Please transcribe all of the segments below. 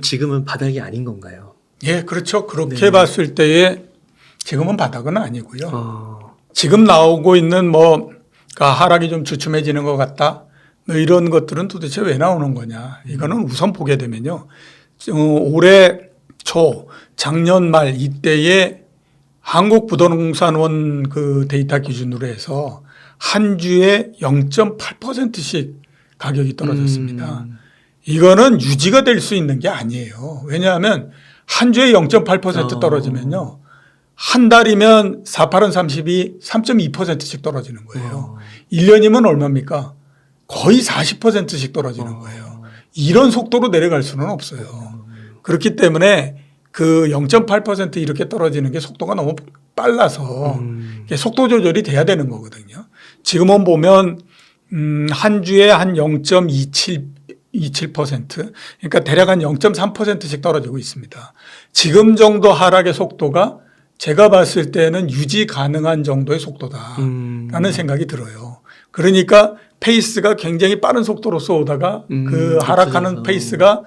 지금은 바닥이 아닌 건가요? 예, 그렇죠. 그렇게 네. 봤을 때에 지금은 바닥은 아니고요. 어. 지금 나오고 있는 하락이 좀 주춤해지는 것 같다. 이런 것들은 도대체 왜 나오는 거냐. 이거는 우선 보게 되면요. 올해 초, 작년 말 이때에 한국부동산원 그 데이터 기준으로 해서 한 주에 0.8%씩 가격이 떨어졌습니다. 이거는 유지가 될 수 있는 게 아니에요. 왜냐하면 한 주에 0.8% 떨어지면요. 한 달이면 4, 8은 30이 3.2%씩 떨어지는 거예요. 1년이면 얼마입니까? 거의 40%씩 떨어지는 거예요. 이런 속도로 내려갈 수는 없어요. 그렇기 때문에 그 0.8% 이렇게 떨어지는 게 속도가 너무 빨라서 속도 조절이 돼야 되는 거거든요. 지금은 보면 한 주에 한 0.27% 그러니까 대략 한 0.3%씩 떨어지고 있습니다. 지금 정도 하락의 속도가 제가 봤을 때는 유지 가능한 정도의 속도다라는 생각이 들어요. 그러니까 페이스가 굉장히 빠른 속도로서 오다가 그 하락하는 페이스가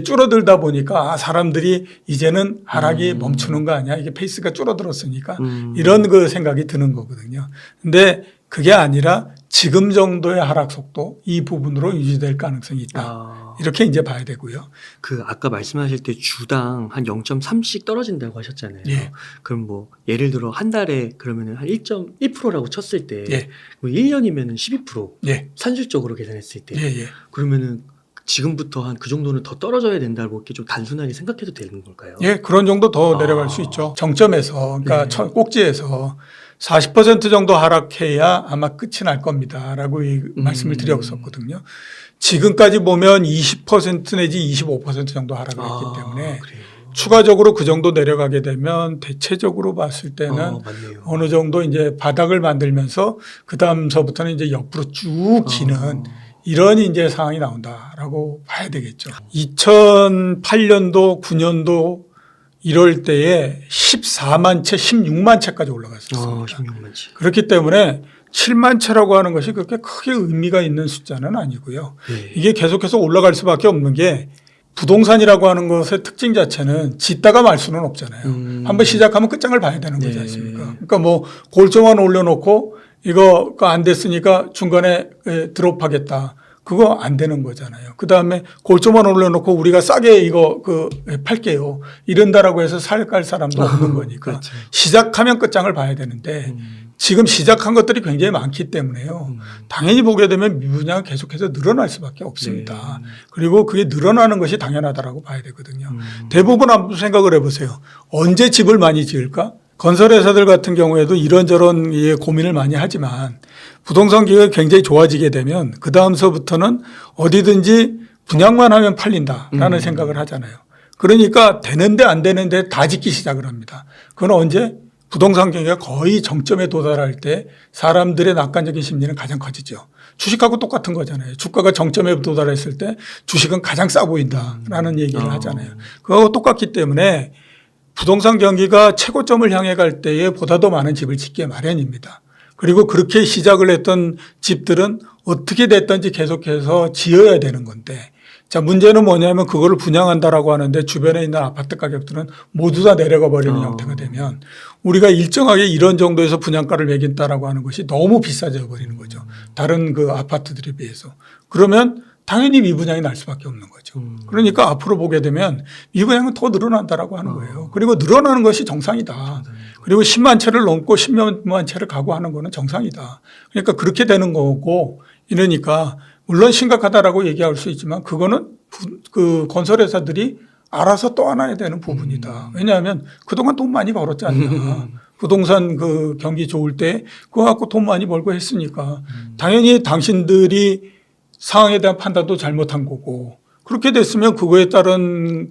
줄어들다 보니까 사람들이 이제는 하락이 멈추는 거 아니야. 이게 페이스가 줄어들었으니까 이런 그 생각이 드는 거거든요. 근데 그게 아니라 지금 정도의 하락 속도 이 부분으로 유지될 가능성이 있다. 이렇게 이제 봐야 되고요. 그 아까 말씀하실 때 주당 한 0.3씩 떨어진다고 하셨잖아요. 예. 그럼 뭐 예를 들어 한 달에 그러면은 한 1.1%라고 쳤을 때 예. 1년이면은 12%. 예. 산술적으로 계산했을 때. 예. 예. 그러면은 지금부터 한 그 정도는 더 떨어져야 된다고 이렇게 좀 단순하게 생각해도 되는 걸까요? 예, 그런 정도 더 내려갈 수 있죠. 정점에서, 그러니까 네. 꼭지에서 40% 정도 하락해야 아마 끝이 날 겁니다라고 말씀을 드렸었거든요. 지금까지 보면 20% 내지 25% 정도 하락을 했기 때문에 그래요. 추가적으로 그 정도 내려가게 되면 대체적으로 봤을 때는 맞네요. 어느 정도 이제 바닥을 만들면서 그 다음서부터는 이제 옆으로 쭉 기는 이런 이제 상황이 나온다라고 봐야 되겠죠. 2008년도, 9년도 이럴 때에 14만 채, 16만 채까지 올라갔었습니다. 16만 채. 그렇기 때문에 7만 채라고 하는 것이 그렇게 크게 의미가 있는 숫자는 아니고요. 네. 이게 계속해서 올라갈 수밖에 없는 게 부동산이라고 하는 것의 특징 자체는 짓다가 말 수는 없잖아요. 한번 시작하면 끝장을 봐야 되는 거지 않습니까? 그러니까 뭐 골조만 올려놓고 이거 안 됐으니까 중간에 드롭하겠다. 그거 안 되는 거잖아요. 그 다음에 골조만 올려놓고 우리가 싸게 이거 팔게요. 이런다라고 해서 살 사람도 없는 거니까. 그렇죠. 시작하면 끝장을 봐야 되는데 지금 시작한 것들이 굉장히 많기 때문에요. 당연히 보게 되면 미분양은 계속해서 늘어날 수밖에 없습니다. 그리고 그게 늘어나는 것이 당연하다라고 봐야 되거든요. 대부분 한번 생각을 해보세요. 언제 집을 많이 지을까? 건설회사들 같은 경우에도 이런저런 고민을 많이 하지만 부동산 기회가 굉장히 좋아지게 되면 그 다음서부터는 어디든지 분양만 하면 팔린다라는 생각을 하잖아요. 그러니까 되는데 안 되는데 다 짓기 시작을 합니다. 그건 언제? 부동산 경기가 거의 정점에 도달할 때 사람들의 낙관적인 심리는 가장 커지죠. 주식하고 똑같은 거잖아요. 주가가 정점에 도달했을 때 주식은 가장 싸 보인다라는 얘기를 하잖아요. 그거하고 똑같기 때문에 부동산 경기가 최고점을 향해 갈 때에 보다 더 많은 집을 짓게 마련입니다. 그리고 그렇게 시작을 했던 집들은 어떻게 됐든지 계속해서 지어야 되는 건데 자, 문제는 뭐냐면 그거를 분양한다라고 하는데 주변에 있는 아파트 가격들은 모두 다 내려가 버리는 형태가 되면 우리가 일정하게 이런 정도에서 분양가를 매긴다라고 하는 것이 너무 비싸져 버리는 거죠. 다른 그 아파트들에 비해서. 그러면 당연히 미분양이 날 수밖에 없는 거죠. 그러니까 앞으로 보게 되면 미분양은 더 늘어난다라고 하는 거예요. 그리고 늘어나는 것이 정상이다. 그리고 10만 채를 넘고 10만 채를 가고 하는 거는 정상이다. 그러니까 그렇게 되는 거고 이러니까 물론 심각하다라고 얘기할 수 있지만 그거는 그 건설회사들이 알아서 떠안아야 되는 부분이다. 왜냐하면 그동안 돈 많이 벌었지 않냐. 부동산 그 경기 좋을 때 그거 갖고 돈 많이 벌고 했으니까 당연히 당신들이 상황에 대한 판단도 잘못한 거고 그렇게 됐으면 그거에 따른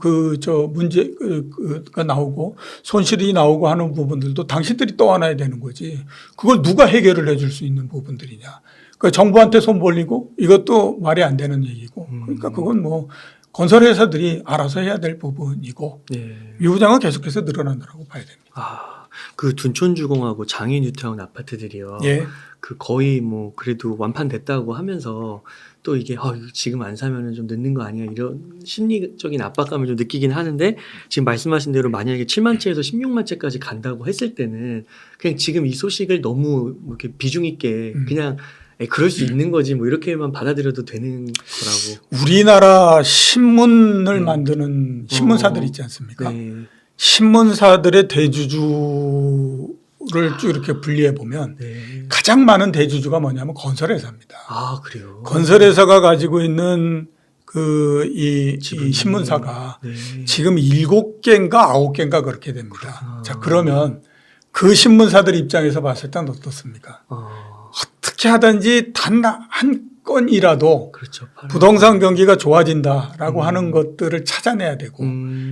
문제가 나오고 손실이 나오고 하는 부분들도 당신들이 떠안아야 되는 거지. 그걸 누가 해결을 해줄 수 있는 부분들이냐. 그러니까 정부한테 손 벌리고 이것도 말이 안 되는 얘기고 그러니까 그건 뭐 건설회사들이 알아서 해야 될 부분이고 미분양은 계속해서 늘어난다고 봐야 됩니다. 그 둔촌주공하고 장인 유타운 아파트들이요. 그 거의 뭐 그래도 완판됐다고 하면서 또 이게 이거 지금 안 사면은 좀 늦는 거 아니야 이런 심리적인 압박감을 좀 느끼긴 하는데 지금 말씀하신 대로 만약에 7만 채에서 16만 채까지 간다고 했을 때는 그냥 지금 이 소식을 너무 뭐 이렇게 비중 있게 그냥 그럴 수 있는 거지 뭐 이렇게만 받아들여도 되는 거라고. 우리나라 신문을 만드는 신문사들 있지 않습니까? 네. 신문사들의 대주주를 쭉 이렇게 분리해 보면 네. 가장 많은 대주주가 뭐냐면 건설회사입니다. 아 그래요. 건설회사가 가지고 있는 이 신문사가 네. 지금 7개인가 9개인가 그렇게 됩니다. 그렇구나. 자, 그러면 그 신문사들 입장에서 봤을 땐 어떻습니까? 어떻게 하든지 단 한 건이라도 그렇죠. 부동산 경기가 좋아진다라고 하는 것들을 찾아내야 되고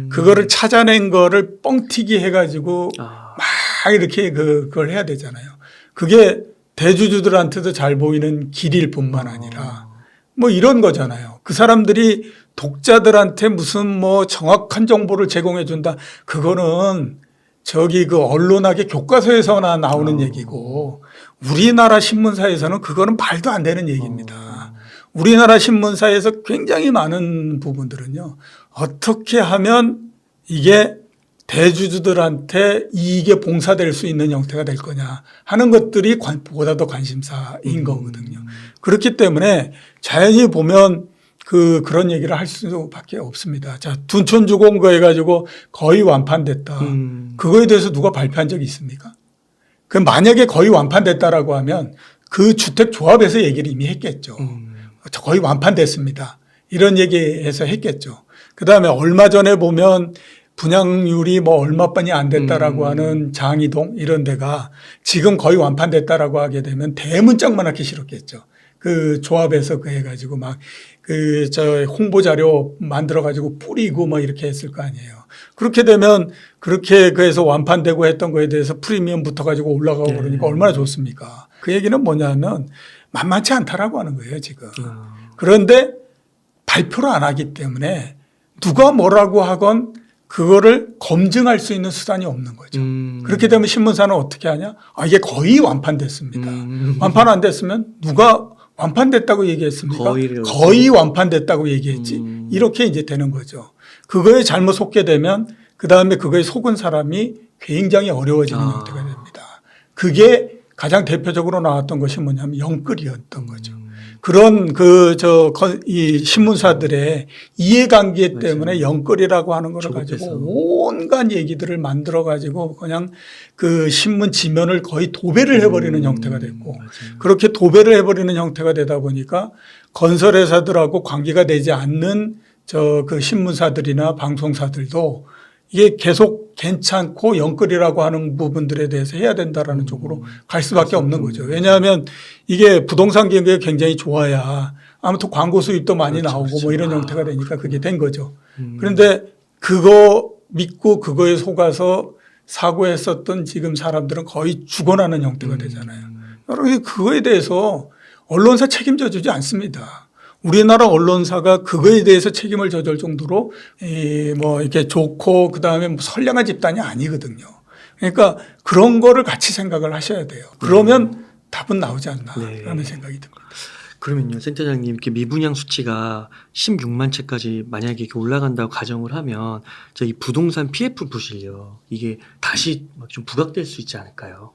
그거를 찾아낸 거를 뻥튀기 해가지고 막 이렇게 그걸 해야 되잖아요. 그게 대주주들한테도 잘 보이는 길일 뿐만 아니라 뭐 이런 거잖아요. 그 사람들이 독자들한테 무슨 뭐 정확한 정보를 제공해 준다. 그거는 저기 그 언론학의 교과서에서나 나오는 얘기고 우리나라 신문사에서는 그거는 말도 안 되는 얘기입니다. 우리나라 신문사에서 굉장히 많은 부분들은요. 어떻게 하면 이게 대주주들한테 이익에 봉사될 수 있는 형태가 될 거냐 하는 것들이 보다 더 관심사인 거거든요. 그렇기 때문에 자연히 보면 그런 얘기를 할 수밖에 없습니다. 자, 둔촌주공거 해가지고 거의 완판됐다. 그거에 대해서 누가 발표한 적이 있습니까? 그 만약에 거의 완판됐다라고 하면 그 주택조합에서 얘기를 이미 했겠죠. 거의 완판됐습니다. 이런 얘기해서 했겠죠. 그 다음에 얼마 전에 보면 분양률이 뭐 얼마뿐이 안 됐다라고 하는 장이동 이런 데가 지금 거의 완판됐다라고 하게 되면 대문짝만하게 싫었겠죠. 그 조합에서 그 해가지고 막 저 홍보 자료 만들어가지고 뿌리고 뭐 이렇게 했을 거 아니에요. 그렇게 되면 그렇게 그래서 완판되고 했던 거에 대해서 프리미엄 붙어가지고 올라가고 네. 그러니까 얼마나 좋습니까? 그 얘기는 뭐냐면 만만치 않다라고 하는 거예요, 지금. 그런데 발표를 안 하기 때문에 누가 뭐라고 하건 그거를 검증할 수 있는 수단이 없는 거죠. 그렇게 되면 신문사는 어떻게 하냐? 이게 거의 완판됐습니다. 완판 안 됐으면 누가 완판됐다고 얘기했습니까? 거의 완판됐다고 얘기했지. 이렇게 이제 되는 거죠. 그거에 잘못 속게 되면 그다음에 그거에 속은 사람이 굉장히 어려워지는 형태가 됩니다. 그게 가장 대표적으로 나왔던 것이 뭐냐면 영끌이었던 거죠. 그런 이 신문사들의 이해관계 때문에 영끌이라고 하는 걸 가지고 온갖 얘기들을 만들어 가지고 그냥 그 신문 지면을 거의 도배를 해버리는 형태가 됐고 그렇게 도배를 해버리는 형태가 되다 보니까 건설회사들하고 관계가 되지 않는 그 신문사들이나 방송사들도 이게 계속 괜찮고 영끌이라고 하는 부분들에 대해서 해야 된다라는 쪽으로 갈 수밖에 없는 거죠. 왜냐하면 이게 부동산 경기가 굉장히 좋아야 아무튼 광고 수입도 많이 나오고 뭐 이런 형태가 되니까 그게 된 거죠. 그런데 그거 믿고 그거에 속아서 사고했었던 지금 사람들은 거의 죽어나는 형태가 되잖아요. 여러분 그거에 대해서 언론사 책임져 주지 않습니다. 우리나라 언론사가 그거에 대해서 책임을 져줄 정도로 뭐 이렇게 좋고 그다음에 뭐 선량한 집단이 아니거든요. 그러니까 그런 거를 같이 생각을 하셔야 돼요. 그러면 답은 나오지 않나라는 생각이 듭니다. 그러면요, 센터장님 이렇게 미분양 수치가 16만 채까지 만약에 이렇게 올라간다고 가정을 하면 저희 부동산 PF 부실요 이게 다시 막 좀 부각될 수 있지 않을까요?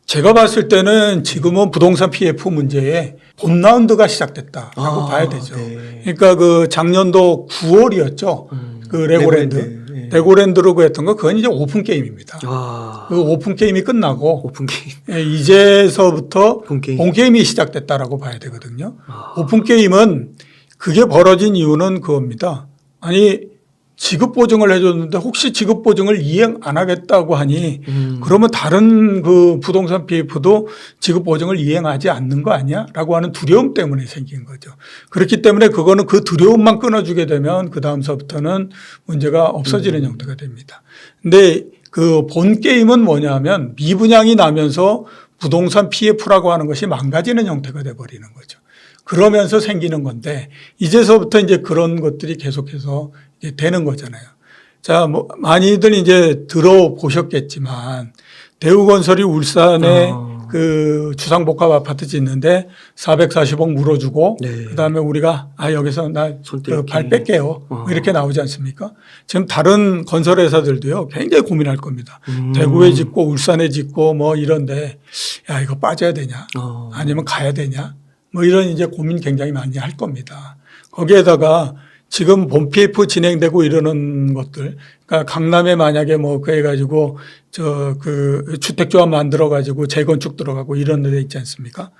제가 봤을 때는 지금은 부동산 PF 문제에 본 라운드가 시작됐다라고 봐야 되죠. 네. 그러니까 그 작년도 9월이었죠. 그 레고랜드. 레고랜드로 했던 거 그건 이제 오픈 게임입니다. 그 오픈 게임이 끝나고 오픈 게임. 이제서부터 본 게임이 시작됐다라고 봐야 되거든요. 오픈 게임은 그게 벌어진 이유는 그겁니다. 아니 지급 보증을 해줬는데 혹시 지급 보증을 이행 안 하겠다고 하니 그러면 다른 그 부동산 PF도 지급 보증을 이행하지 않는 거 아니야?라고 하는 두려움 때문에 생긴 거죠. 그렇기 때문에 그거는 그 두려움만 끊어주게 되면 그 다음서부터는 문제가 없어지는 형태가 됩니다. 근데 그 본 게임은 뭐냐면 미분양이 나면서 부동산 PF라고 하는 것이 망가지는 형태가 돼버리는 거죠. 그러면서 생기는 건데 이제서부터 이제 그런 것들이 계속해서 이제 되는 거잖아요. 자, 뭐 많이들 이제 들어보셨겠지만 대우건설이 울산에 그 주상복합 아파트 짓는데 440억 물어주고 네. 그다음에 우리가 여기서 나 손 떼기. 발 뺄게요. 뭐 이렇게 나오지 않습니까? 지금 다른 건설 회사들도요 굉장히 고민할 겁니다. 대구에 짓고 울산에 짓고 뭐 이런데 야 이거 빠져야 되냐 아니면 가야 되냐 뭐 이런 이제 고민 굉장히 많이 할 겁니다. 거기에다가 지금 본 PF 진행되고 이러는 것들, 그러니까 강남에 만약에 뭐 그래 가지고 그 주택조합 만들어 가지고 재건축 들어가고 이런 데 있지 않습니까?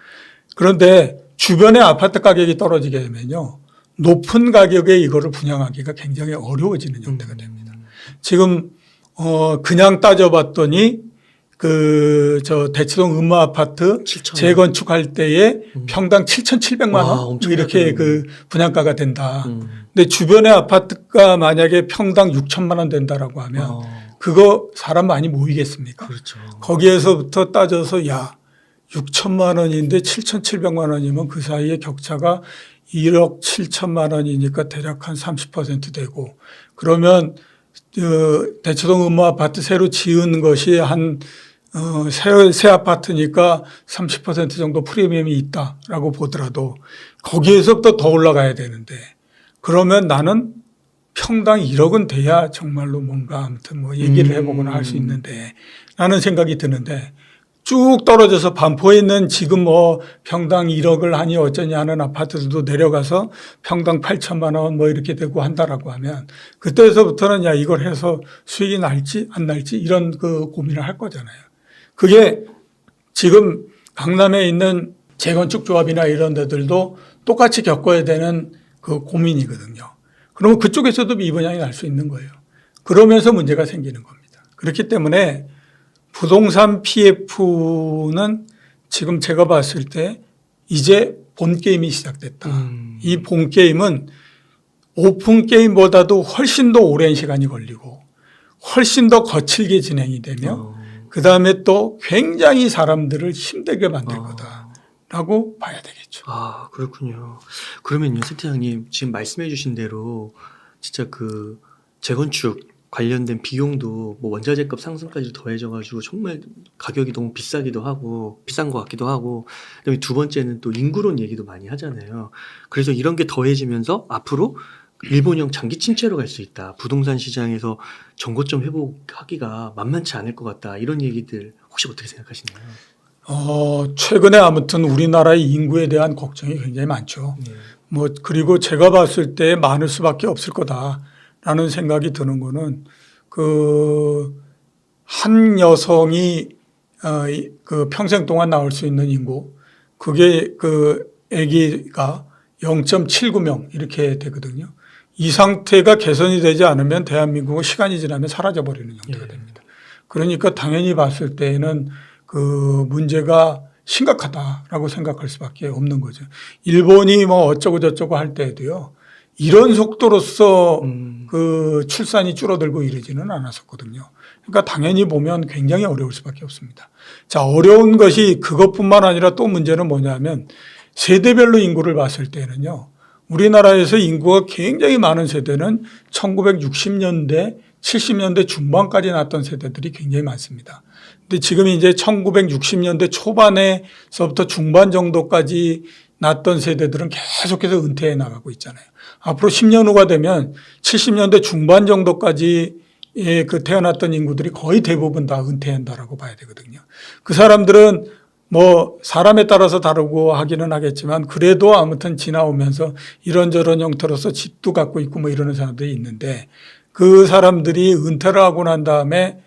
그런데 주변에 아파트 가격이 떨어지게 되면요. 높은 가격에 이거를 분양하기가 굉장히 어려워지는 형태가 됩니다. 지금 그냥 따져봤더니 대치동 음마 아파트 7,000원. 재건축할 때에 평당 7,700만 와, 원 엄청 이렇게 크네요. 그 분양가가 된다. 근데 주변의 아파트가 만약에 평당 6천만 원 된다라고 하면 그거 사람 많이 모이겠습니까? 그렇죠. 거기에서부터 따져서 야 6천만 원인데 7,700만 원이면 그 사이에 격차가 1억 7천만 원이니까 대략 한 30% 되고 그러면 대치동 음모 아파트 새로 지은 것이 한 새 아파트니까 30% 정도 프리미엄이 있다라고 보더라도 거기에서부터 더 올라가야 되는데 그러면 나는 평당 1억은 돼야 정말로 뭔가 아무튼 뭐 얘기를 해보거나 할 수 있는데 라는 생각이 드는데 쭉 떨어져서 반포에 있는 지금 뭐 평당 1억을 하니 어쩌냐 하는 아파트들도 내려가서 평당 8천만 원 뭐 이렇게 되고 한다라고 하면 그때서부터는 야 이걸 해서 수익이 날지 안 날지 이런 그 고민을 할 거잖아요. 그게 지금 강남에 있는 재건축 조합이나 이런 데들도 똑같이 겪어야 되는 그 고민이거든요. 그러면 그쪽에서도 미분양이 날 수 있는 거예요. 그러면서 문제가 생기는 겁니다. 그렇기 때문에 부동산 PF는 지금 제가 봤을 때 이제 본 게임이 시작됐다. 이 본 게임은 오픈 게임보다도 훨씬 더 오랜 시간이 걸리고 훨씬 더 거칠게 진행이 되며 그다음에 또 굉장히 사람들을 힘들게 만들 거다라고 봐야 되겠죠. 아, 그렇군요. 그러면요, 센터장님 지금 말씀해 주신 대로 진짜 그 재건축 관련된 비용도 뭐 원자재값 상승까지 더해져 가지고 정말 가격이 너무 비싸기도 하고 비싼 것 같기도 하고 그다음에 두 번째는 또 인구론 얘기도 많이 하잖아요. 그래서 이런 게 더해지면서 앞으로 일본형 장기 침체로 갈 수 있다. 부동산 시장에서 정고점 회복하기가 만만치 않을 것 같다. 이런 얘기들 혹시 어떻게 생각하시나요? 최근에 아무튼 우리나라의 인구에 대한 걱정이 굉장히 많죠. 뭐 그리고 제가 봤을 때 많을 수밖에 없을 거다라는 생각이 드는 거는 그 한 여성이 그 평생 동안 낳을 수 있는 인구 그게 그 아기가 0.79명 이렇게 되거든요. 이 상태가 개선이 되지 않으면 대한민국은 시간이 지나면 사라져 버리는 형태가 됩니다. 그러니까 당연히 봤을 때에는 그 문제가 심각하다라고 생각할 수밖에 없는 거죠. 일본이 뭐 어쩌고 저쩌고 할 때에도요. 이런 속도로서 그 출산이 줄어들고 이러지는 않았었거든요. 그러니까 당연히 보면 굉장히 어려울 수밖에 없습니다. 자, 어려운 것이 그것뿐만 아니라 또 문제는 뭐냐면 세대별로 인구를 봤을 때는요. 우리나라에서 인구가 굉장히 많은 세대는 1960년대, 70년대 중반까지 낳았던 세대들이 굉장히 많습니다. 근데 지금 이제 1960년대 초반에서부터 중반 정도까지 낳았던 세대들은 계속해서 은퇴해 나가고 있잖아요. 앞으로 10년 후가 되면 70년대 중반 정도까지 그 태어났던 인구들이 거의 대부분 다 은퇴한다라고 봐야 되거든요. 그 사람들은 뭐 사람에 따라서 다르고 하기는 하겠지만 그래도 아무튼 지나오면서 이런저런 형태로서 집도 갖고 있고 뭐 이러는 사람들이 있는데 그 사람들이 은퇴를 하고 난 다음에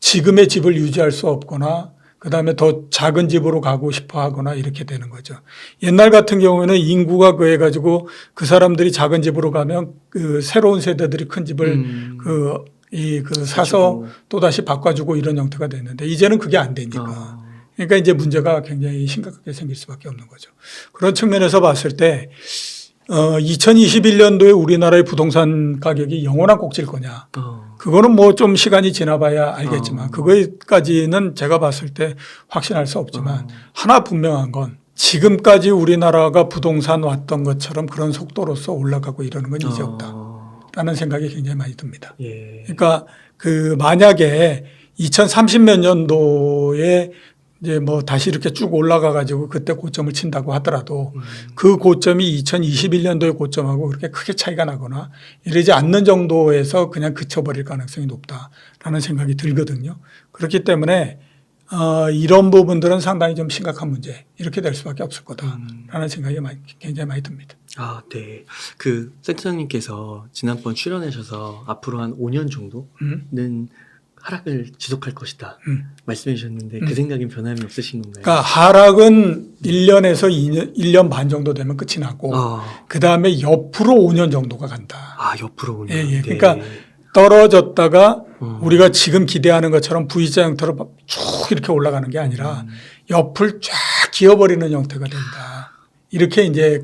지금의 집을 유지할 수 없거나 그다음에 더 작은 집으로 가고 싶어 하거나 이렇게 되는 거죠. 옛날 같은 경우에는 인구가 그해가지고 그 사람들이 작은 집으로 가면 그 새로운 세대들이 큰 집을 사서 또다시 바꿔주고 이런 형태가 됐는데 이제는 그게 안 되니까. 그러니까 이제 문제가 굉장히 심각하게 생길 수밖에 없는 거죠. 그런 측면에서 봤을 때 2021년도에 우리나라의 부동산 가격이 영원한 꼭지일 거냐. 그거는 뭐 좀 시간이 지나봐야 알겠지만 그거까지는 제가 봤을 때 확신할 수 없지만 하나 분명한 건 지금까지 우리나라가 부동산 왔던 것처럼 그런 속도로서 올라가고 이러는 건 이제 없다라는 생각이 굉장히 많이 듭니다. 그러니까 그 만약에 2030몇 년도에 이제 뭐 다시 이렇게 쭉 올라가 가지고 그때 고점을 친다고 하더라도 그 고점이 2021년도의 고점하고 그렇게 크게 차이가 나거나 이러지 않는 정도에서 그냥 그쳐버릴 가능성이 높다라는 생각이 들거든요. 그렇기 때문에 이런 부분들은 상당히 좀 심각한 문제 이렇게 될 수밖에 없을 거다라는 생각이 굉장히 많이 듭니다. 아, 네. 그 센터장님께서 지난번 출연하셔서 앞으로 한 5년 정도는 하락을 지속할 것이다 말씀해 주셨는데 그 생각엔 변함이 없으신 건가요? 그러니까 하락은 1년에서 1년 반 정도 되면 끝이 나고 그다음에 옆으로 5년 정도가 간다. 아, 옆으로 5년. 예, 예. 네. 그러니까 떨어졌다가 우리가 지금 기대하는 것처럼 V자 형태로 쭉 이렇게 올라가는 게 아니라 옆을 쫙 기어버리는 형태가 된다. 이렇게 이제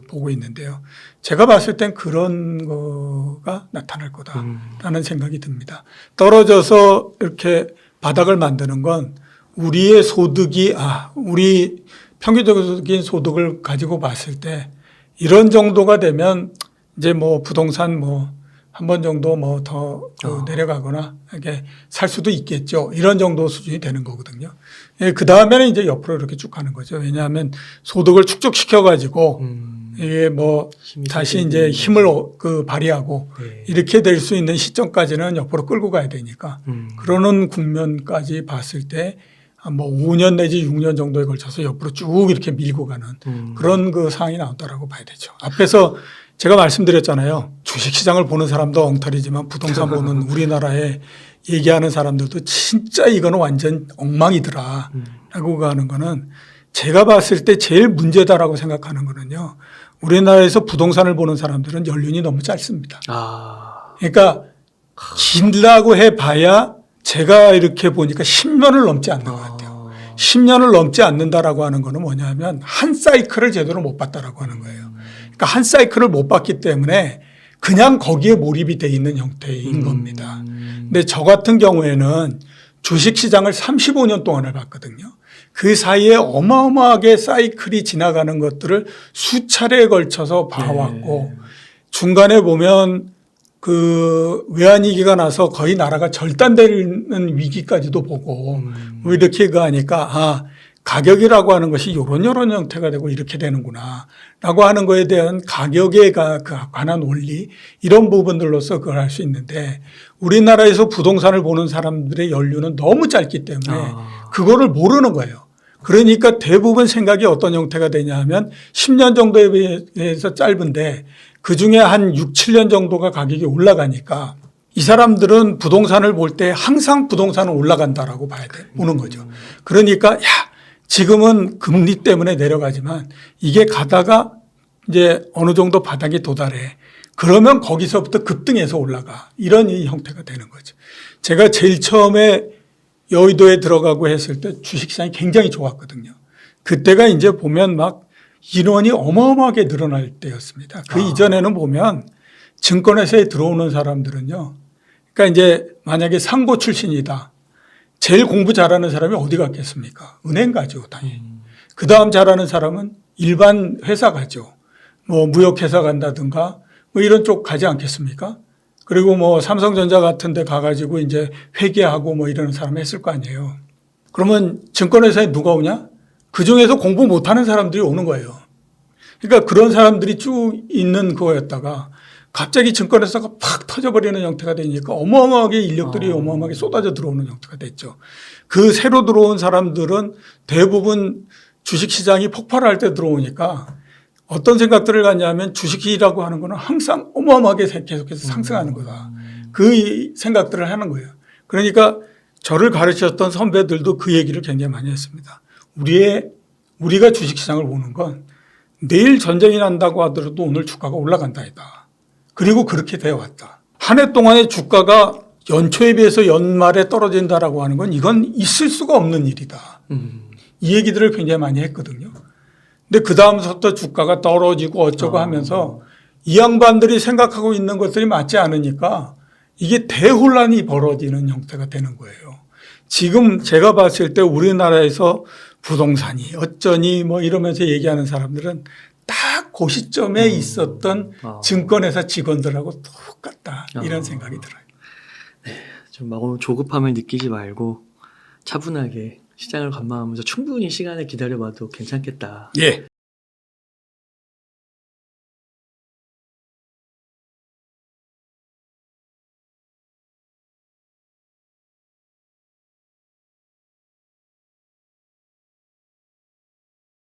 보고 있는데요. 제가 봤을 땐 그런 거가 나타날 거다라는 생각이 듭니다. 떨어져서 이렇게 바닥을 만드는 건 우리의 소득이 우리 평균적인 소득을 가지고 봤을 때 이런 정도가 되면 이제 뭐 부동산 한 번 정도 더 내려가거나 이렇게 살 수도 있겠죠. 이런 정도 수준이 되는 거거든요. 예, 그 다음에는 이제 옆으로 이렇게 쭉 가는 거죠. 왜냐하면 소득을 축적시켜 가지고 이게 다시 이제 힘을 발휘하고 네. 이렇게 될 수 있는 시점까지는 옆으로 끌고 가야 되니까 그러는 국면까지 봤을 때 5년 내지 6년 정도에 걸쳐서 옆으로 쭉 이렇게 밀고 가는 그런 상황이 나온다라고 봐야 되죠. 앞에서 제가 말씀드렸잖아요. 주식시장을 보는 사람도 엉터리지만 부동산 보는 우리나라에 얘기하는 사람들도 진짜 이거는 완전 엉망이더라 라고 하는 거는 제가 봤을 때 제일 문제다라고 생각하는 거는요. 우리나라에서 부동산을 보는 사람들은 연륜이 너무 짧습니다. 그러니까 길다고 해봐야 제가 이렇게 보니까 10년을 넘지 않는 것 같아요. 10년을 넘지 않는다라고 하는 거는 뭐냐면 한 사이클을 제대로 못 봤다라고 하는 거예요. 그러니까 한 사이클을 못 봤기 때문에 그냥 거기에 몰입이 돼 있는 형태인 겁니다. 근데 저 같은 경우에는 주식시장을 35년 동안을 봤거든요. 그 사이에 어마어마하게 사이클이 지나가는 것들을 수차례에 걸쳐서 봐왔고 중간에 보면 외환위기가 나서 거의 나라가 절단되는 위기까지도 보고 이렇게 하니까 가격이라고 하는 것이 요런 형태가 되고 이렇게 되는구나 라고 하는 거에 대한 가격에 관한 원리 이런 부분들로서 그걸 할 수 있는데 우리나라에서 부동산을 보는 사람들의 연륜은 너무 짧기 때문에 그거를 모르는 거예요. 그러니까 대부분 생각이 어떤 형태가 되냐 하면 10년 정도에 비해서 짧은데 그중에 한 6, 7년 정도가 가격이 올라가니까 이 사람들은 부동산을 볼 때 항상 부동산은 올라간다라고 보는 거죠. 그러니까 지금은 금리 때문에 내려가지만 이게 가다가 이제 어느 정도 바닥에 도달해. 그러면 거기서부터 급등해서 올라가. 이런 형태가 되는 거죠. 제가 제일 처음에 여의도에 들어가고 했을 때 주식시장이 굉장히 좋았거든요. 그때가 이제 보면 인원이 어마어마하게 늘어날 때였습니다. 그 이전에는 보면 증권회사에 들어오는 사람들은요. 그러니까 이제 만약에 상고 출신이다. 제일 공부 잘하는 사람이 어디 갔겠습니까? 은행 가죠, 당연히. 그 다음 잘하는 사람은 일반 회사 가죠. 무역회사 간다든가 이런 쪽 가지 않겠습니까? 그리고 삼성전자 같은 데 가가지고 이제 회계하고 이런 사람 했을 거 아니에요. 그러면 증권회사에 누가 오냐? 그 중에서 공부 못하는 사람들이 오는 거예요. 그러니까 그런 사람들이 쭉 있는 거였다가 갑자기 증권회사가 팍 터져버리는 형태가 되니까 어마어마하게 인력들이 어마어마하게 쏟아져 들어오는 형태가 됐죠. 그 새로 들어온 사람들은 대부분 주식시장이 폭발할 때 들어오니까 어떤 생각들을 갖냐면 주식이라고 하는 거는 항상 어마어마하게 계속해서 상승하는 거다. 그 생각들을 하는 거예요. 그러니까 저를 가르쳤던 선배들도 그 얘기를 굉장히 많이 했습니다. 우리가 주식시장을 보는 건 내일 전쟁이 난다고 하더라도 오늘 주가가 올라간다 이다. 그리고 그렇게 되어 왔다. 한 해 동안의 주가가 연초에 비해서 연말에 떨어진다라고 하는 건 이건 있을 수가 없는 일이다. 이 얘기들을 굉장히 많이 했거든요. 근데 그 다음부터 주가가 떨어지고 어쩌고 하면서 이 양반들이 생각하고 있는 것들이 맞지 않으니까 이게 대혼란이 벌어지는 형태가 되는 거예요. 지금 제가 봤을 때 우리나라에서 부동산이 어쩌니 이러면서 얘기하는 사람들은 딱 그 시점에 있었던 증권회사 직원들하고 똑같다. 이런 생각이 들어요. 좀 조급함을 느끼지 말고 차분하게 시장을 관망하면서 충분히 시간을 기다려봐도 괜찮겠다. 예.